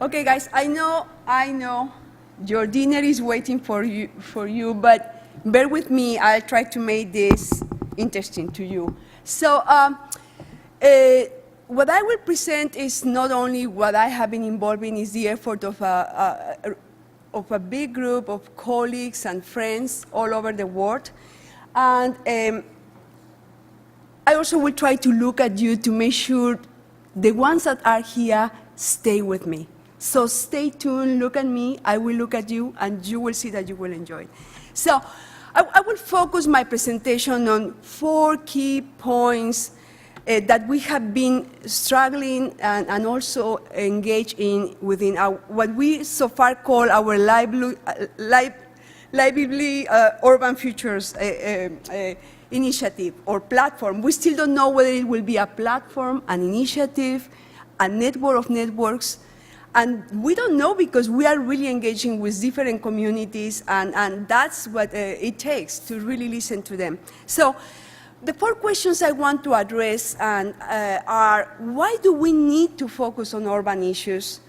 Okay, guys, I know, your dinner is waiting for you, but bear with me. I'll try to make this interesting to you. So, what I will present is not only what I have been involved in, is the effort of a big group of colleagues and friends all over the world, and I also will try to look at you to make sure the ones that are here stay with me. So stay tuned, look at me, I will look at you, and you will see that you will enjoy it. So I will focus my presentation on 4 key points that we have been struggling and also engaged in within what we so far call our lively urban futures initiative or platform. We still don't know whether it will be a platform, an initiative, a network of networks. And we don't know because we are really engaging with different communities, and that's what it takes to really listen to them. So the 4 questions I want to address are, why do we need to focus on urban issues?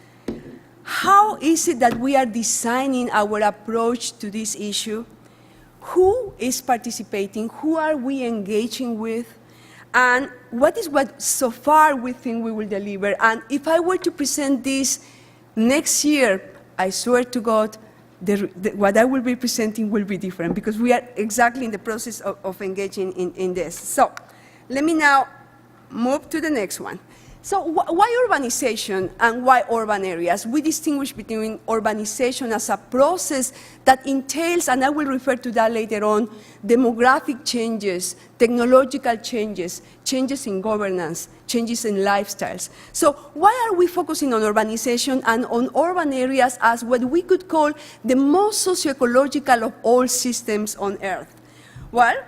How is it that we are designing our approach to this issue? Who is participating? Who are we engaging with? And what is what so far we think we will deliver? And if I were to present this next year, I swear to God, what I will be presenting will be different, because we are exactly in the process of engaging in this. So let me now move to the next one. So why urbanization and why urban areas? We distinguish between urbanization as a process that entails, and I will refer to that later on, demographic changes, technological changes, changes in governance, changes in lifestyles. So why are we focusing on urbanization and on urban areas as what we could call the most socio-ecological of all systems on Earth? Well,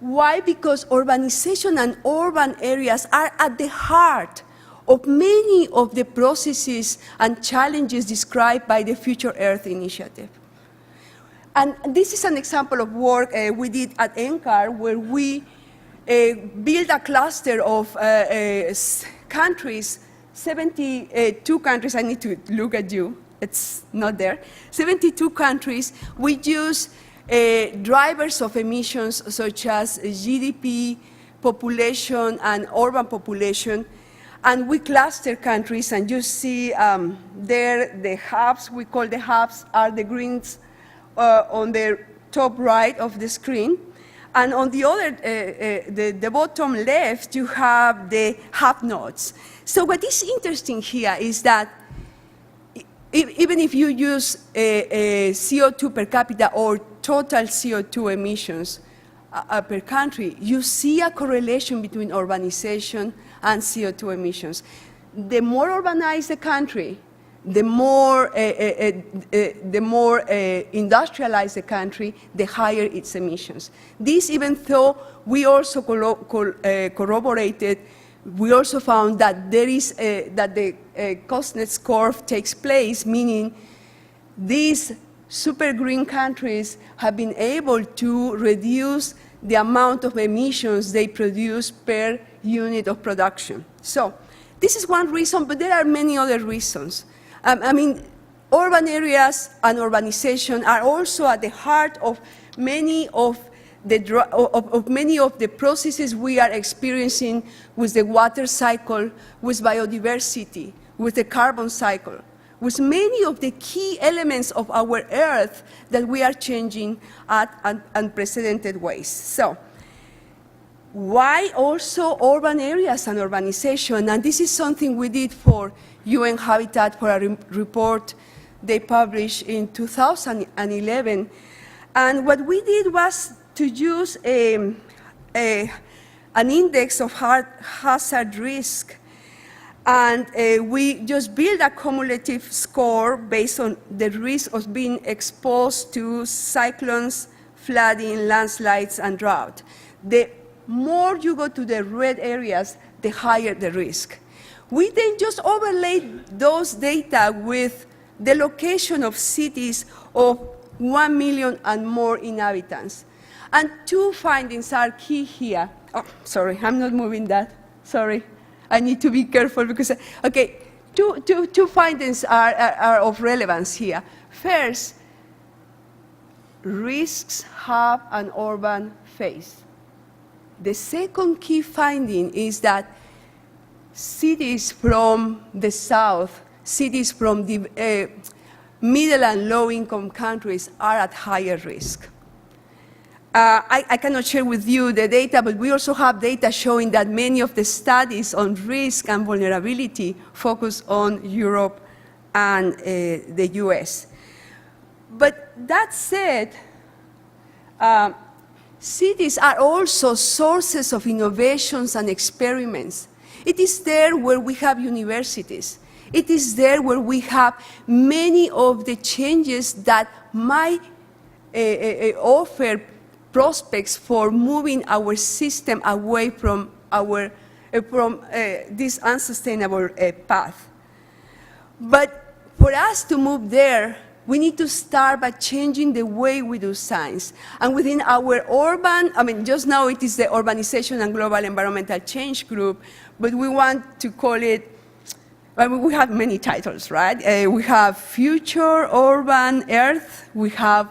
why? Because urbanization and urban areas are at the heart of many of the processes and challenges described by the Future Earth Initiative. And this is an example of work we did at NCAR, where we built a cluster of countries, 72 countries. I need to look at you, it's not there. 72 countries. We use drivers of emissions such as GDP, population, and urban population. And we cluster countries, and you see there the hubs, we call the hubs, are the greens on the top right of the screen. And on the other, the bottom left, you have the hub nodes. So what is interesting here is that even if you use CO2 per capita or total CO2 emissions per country, you see a correlation between urbanization and CO2 emissions. The more urbanized the country, the more industrialized the country, the higher its emissions. This, even though we also corroborated, we also found that there is that the Kuznets curve takes place, meaning these super green countries have been able to reduce the amount of emissions they produce per unit of production. So this is one reason, but there are many other reasons. I mean, urban areas and urbanization are also at the heart of many of the processes we are experiencing with the water cycle, with biodiversity, with the carbon cycle, with many of the key elements of our Earth that we are changing at unprecedented ways. So why also urban areas and urbanization? And this is something we did for UN Habitat for a report they published in 2011. And what we did was to use an index of hazard risk. And we just built a cumulative score based on the risk of being exposed to cyclones, flooding, landslides, and drought. The more you go to the red areas, the higher the risk. We then just overlaid those data with the location of cities of 1 million and more inhabitants. And 2 findings are key here. Oh, sorry, I'm not moving that. Sorry. I need to be careful because, okay, two findings are of relevance here. First, risks have an urban face. The second key finding is that cities from the south, cities from the middle and low-income countries are at higher risk. I cannot share with you the data, but we also have data showing that many of the studies on risk and vulnerability focus on Europe and the US. But that said, cities are also sources of innovations and experiments. It is there where we have universities. It is there where we have many of the changes that might offer prospects for moving our system away from this unsustainable path. But for us to move there, we need to start by changing the way we do science. And within our just now it is the Urbanization and Global Environmental Change Group, but we want to call it, we have many titles, right? We have Future Urban Earth, we have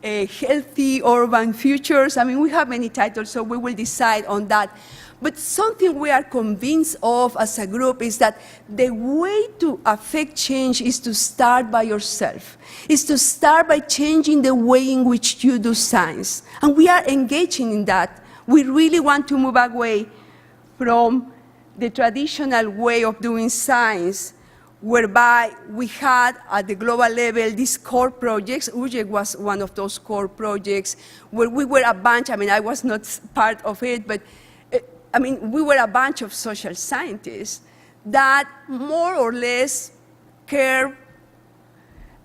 Healthy Urban Futures. We have many titles, so we will decide on that. But something we are convinced of as a group is that the way to affect change is to start by yourself, is to start by changing the way in which you do science. And we are engaging in that. We really want to move away from the traditional way of doing science, whereby we had at the global level these core projects. UJEC was one of those core projects where we were a bunch, I was not part of it, but we were a bunch of social scientists that more or less cared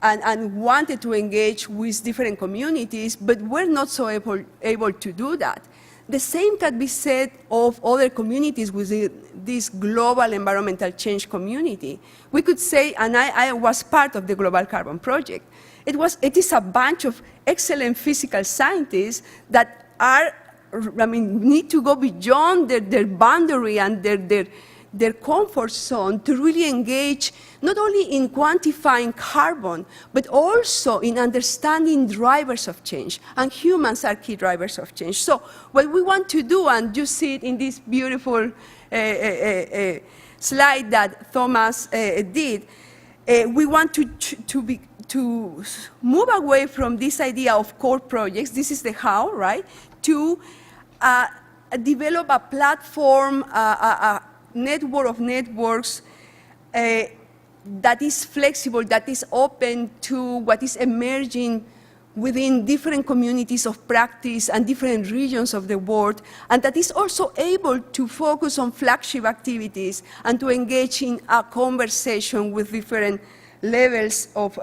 and wanted to engage with different communities, but were not so able to do that. The same can be said of other communities within this global environmental change community. We could say, and I was part of the Global Carbon Project, it is a bunch of excellent physical scientists that are, need to go beyond their boundary and their comfort zone to really engage not only in quantifying carbon, but also in understanding drivers of change. And humans are key drivers of change. So what we want to do, and you see it in this beautiful slide that Thomas did, we want to move away from this idea of core projects. This is the how, right? To develop a platform, a network of networks that is flexible, that is open to what is emerging within different communities of practice and different regions of the world, and that is also able to focus on flagship activities and to engage in a conversation with different levels of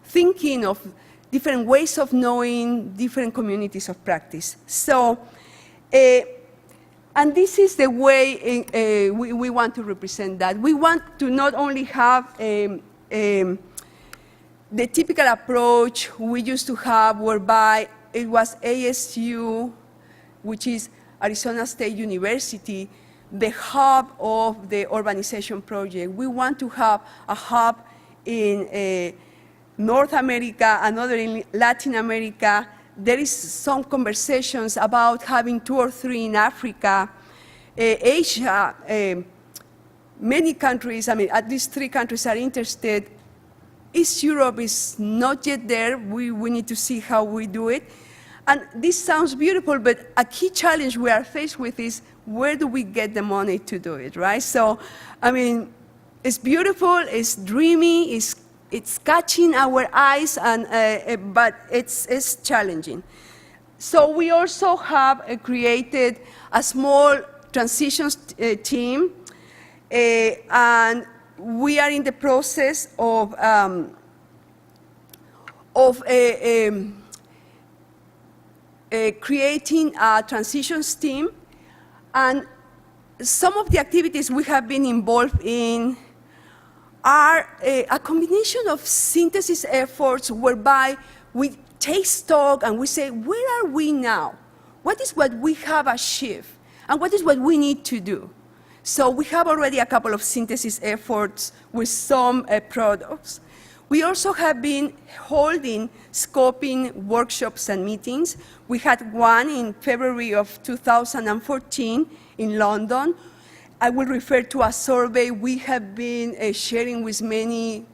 thinking, of different ways of knowing, different communities of practice. So, and this is the way we want to represent that. We want to not only have the typical approach we used to have, whereby it was ASU, which is Arizona State University, the hub of the urbanization project. We want to have a hub in North America, another in Latin America. There is some conversations about having 2 or 3 in Africa, Asia. Many countries, at least 3 countries are interested. East Europe is not yet there. We need to see how we do it. And this sounds beautiful, but a key challenge we are faced with is, where do we get the money to do it, right? So, it's beautiful, it's dreamy, it's catching our eyes, and, but it's challenging. So we also have created a small transitions team, and we are in the process of creating a transitions team. And some of the activities we have been involved in are a combination of synthesis efforts whereby we take stock and we say, where are we now? What is what we have achieved? And what is what we need to do? So we have already a couple of synthesis efforts with some products. We also have been holding scoping workshops and meetings. We had one in February of 2014 in London. I will refer to a survey we have been sharing with many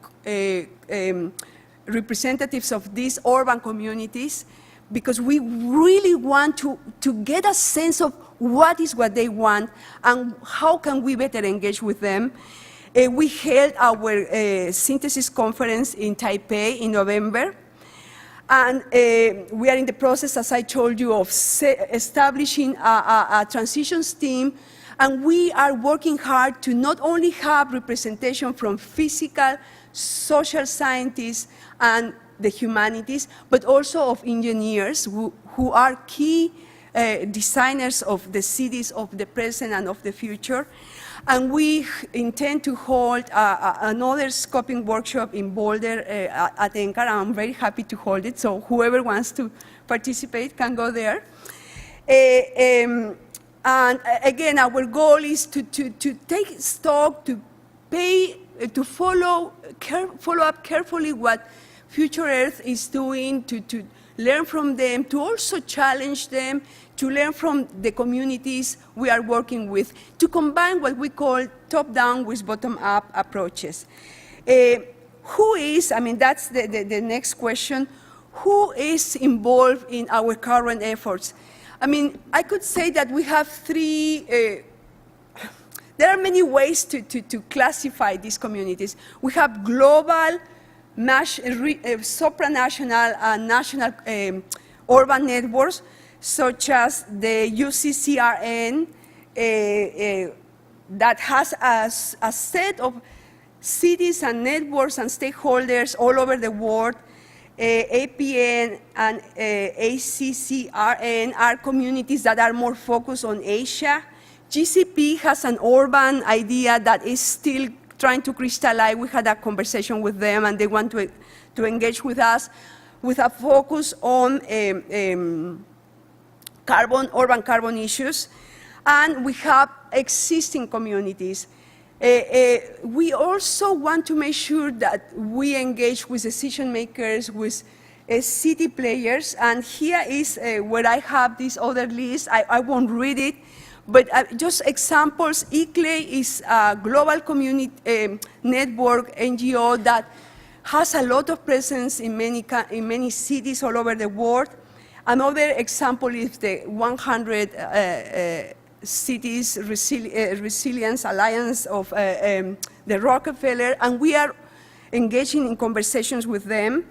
representatives of these urban communities, because we really want to get a sense of what they want and how can we better engage with them. We held our synthesis conference in Taipei in November. And we are in the process, as I told you, of establishing a transitions team. And we are working hard to not only have representation from physical, social scientists, and the humanities, but also of engineers who are key designers of the cities of the present and of the future. And we intend to hold another scoping workshop in Boulder at NCAR. I'm very happy to hold it, so whoever wants to participate can go there. And again, our goal is to take stock, to follow up carefully what Future Earth is doing, to learn from them, to also challenge them, to learn from the communities we are working with, to combine what we call top-down with bottom-up approaches. Who is, I mean, that's the next question, who is involved in our current efforts? I mean, I could say that we have three, there are many ways to classify these communities. We have global, supranational, and national urban networks, such as the UCCRN, that has a set of cities and networks and stakeholders all over the world. APN and ACCRN are communities that are more focused on Asia. GCP has an urban idea that is still trying to crystallize. We had a conversation with them, and they want to engage with us with a focus on urban carbon issues. And we have existing communities. We also want to make sure that we engage with decision makers, with city players. And here is where I have this other list. I won't read it, but just examples. ICLE is a global community network NGO that has a lot of presence in many cities all over the world. Another example is the 100 Cities Resilience Alliance of the Rockefeller, and we are engaging in conversations with them.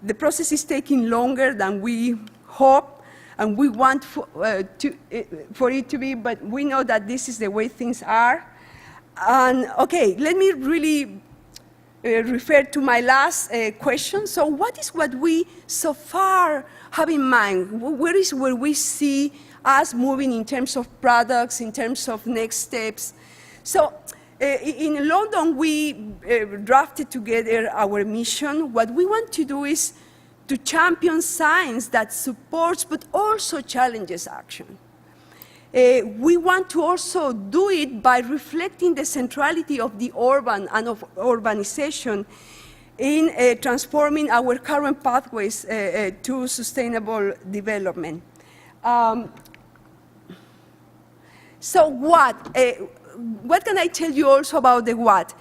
The process is taking longer than we hope, and we want for it to be, but we know that this is the way things are. And okay, let me really refer to my last question. So what is what we so far have in mind? Where we see us moving in terms of products, in terms of next steps? So in London, we drafted together our mission. What we want to do is to champion science that supports but also challenges action. We want to also do it by reflecting the centrality of the urban and of urbanization in transforming our current pathways to sustainable development. So what can I tell you also about the what?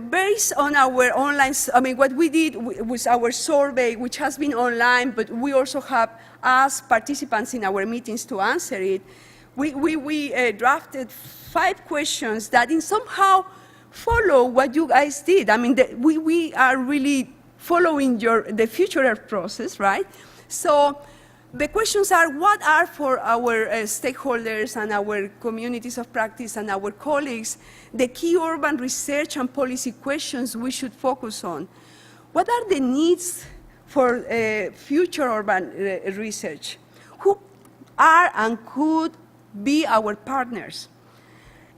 Based on our online, I mean, what we did with our survey, which has been online, but we also have asked participants in our meetings to answer it. We drafted 5 questions that in somehow follow what you guys did. I mean, we are really following the Future Earth process, right? So the questions are, what are for our stakeholders and our communities of practice and our colleagues the key urban research and policy questions we should focus on? What are the needs for future urban research? Who are and could be our partners?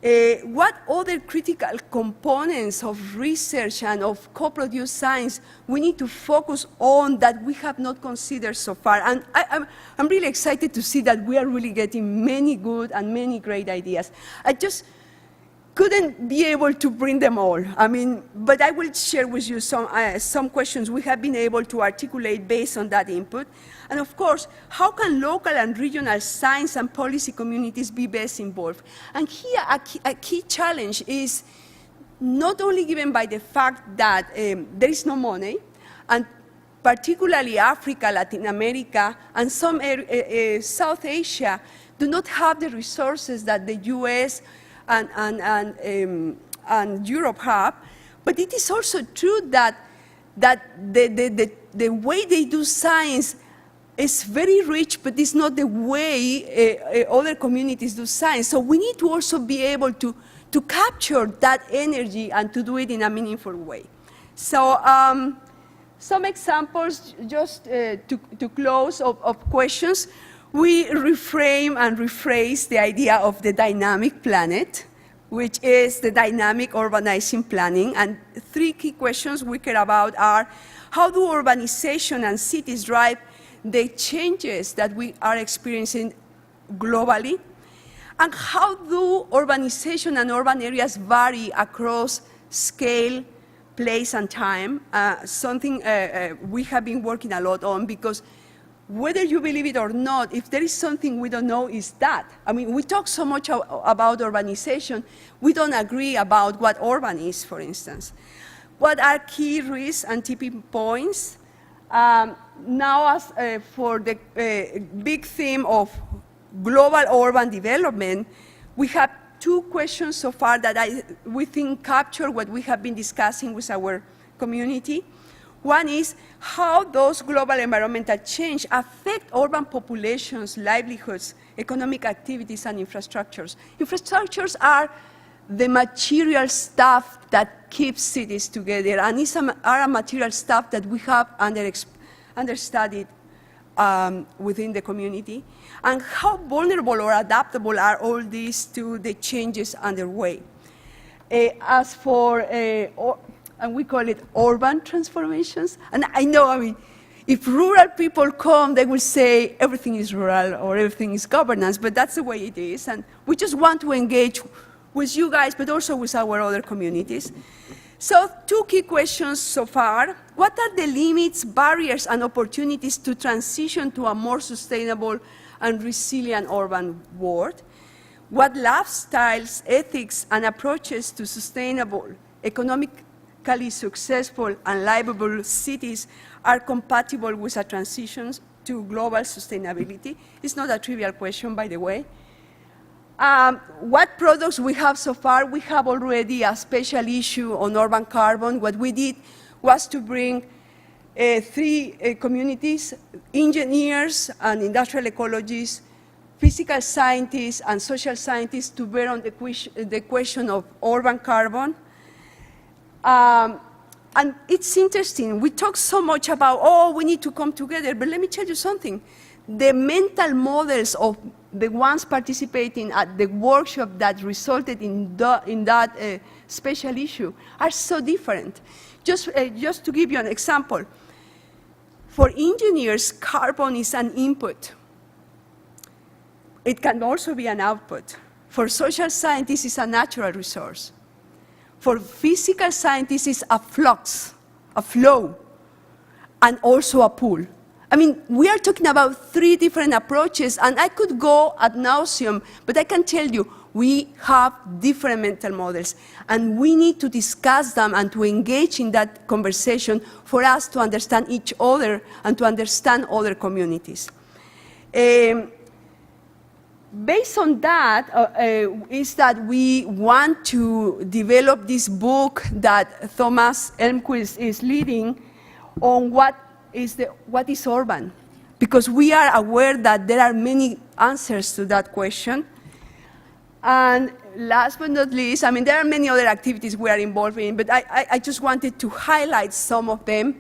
What other critical components of research and of co-produced science we need to focus on that we have not considered so far? And I'm really excited to see that we are really getting many good and many great ideas. couldn't be able to bring them all. I mean, but I will share with you some questions we have been able to articulate based on that input. And of course, how can local and regional science and policy communities be best involved? And here, a key challenge is not only given by the fact that there is no money, and particularly Africa, Latin America, and some South Asia do not have the resources that the US and Europe have, but it is also true that the way they do science is very rich, but it's not the way other communities do science. So we need to also be able to capture that energy and to do it in a meaningful way. So some examples, just to close, of questions. We reframe and rephrase the idea of the dynamic planet, which is the dynamic urbanizing planning. And 3 key questions we care about are, how do urbanization and cities drive the changes that we are experiencing globally? And how do urbanization and urban areas vary across scale, place, and time? Something we have been working a lot on, because whether you believe it or not, if there is something we don't know, is that. I mean, we talk so much about urbanization, we don't agree about what urban is, for instance. What are key risks and tipping points? Now, as for the big theme of global urban development, we have 2 questions so far that we think capture what we have been discussing with our community. One is, how does global environmental change affect urban populations, livelihoods, economic activities, and infrastructures? Infrastructures are the material stuff that keeps cities together, and are a material stuff that we have understudied within the community. And how vulnerable or adaptable are all these to the changes underway? As for and we call it urban transformations. And I know, I mean, if rural people come, they will say everything is rural or everything is governance, but that's the way it is. And we just want to engage with you guys, but also with our other communities. So 2 key questions so far. What are the limits, barriers, and opportunities to transition to a more sustainable and resilient urban world? What lifestyles, ethics, and approaches to sustainable, economically successful, and livable cities are compatible with a transition to global sustainability? It's not a trivial question, by the way. What products we have so far? We have already a special issue on urban carbon. What we did was to bring 3 communities, engineers and industrial ecologists, physical scientists and social scientists, to bear on the question of urban carbon. And it's interesting, we talk so much about, oh, we need to come together, but let me tell you something. The mental models of the ones participating at the workshop that resulted in that special issue are so different. Just to give you an example, for engineers, carbon is an input. It can also be an output. For social scientists, it's a natural resource. For physical scientists, it's a flux, a flow, and also a pull. I mean, we are talking about 3 different approaches, and I could go ad nauseum, but I can tell you, we have different mental models, and we need to discuss them and to engage in that conversation for us to understand each other and to understand other communities. Based on that, is that we want to develop this book that Thomas Elmquist is leading on what is urban, because we are aware that there are many answers to that question. And last but not least, I mean, there are many other activities we are involved in, but I just wanted to highlight some of them.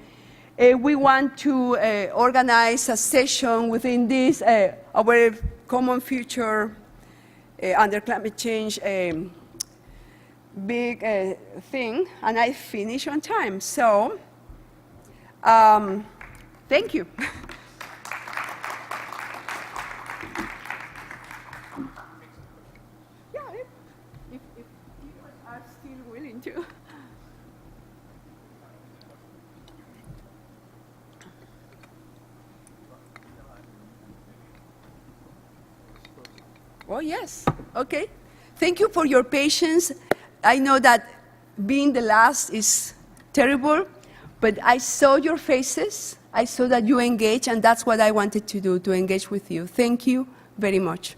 We want to organize a session within this, our common future under climate change big thing, and I finish on time. So, thank you. Yeah, if Oh, yes. Okay. Thank you for your patience. I know that being the last is terrible, but I saw your faces. I saw that you engaged, and that's what I wanted to do, to engage with you. Thank you very much.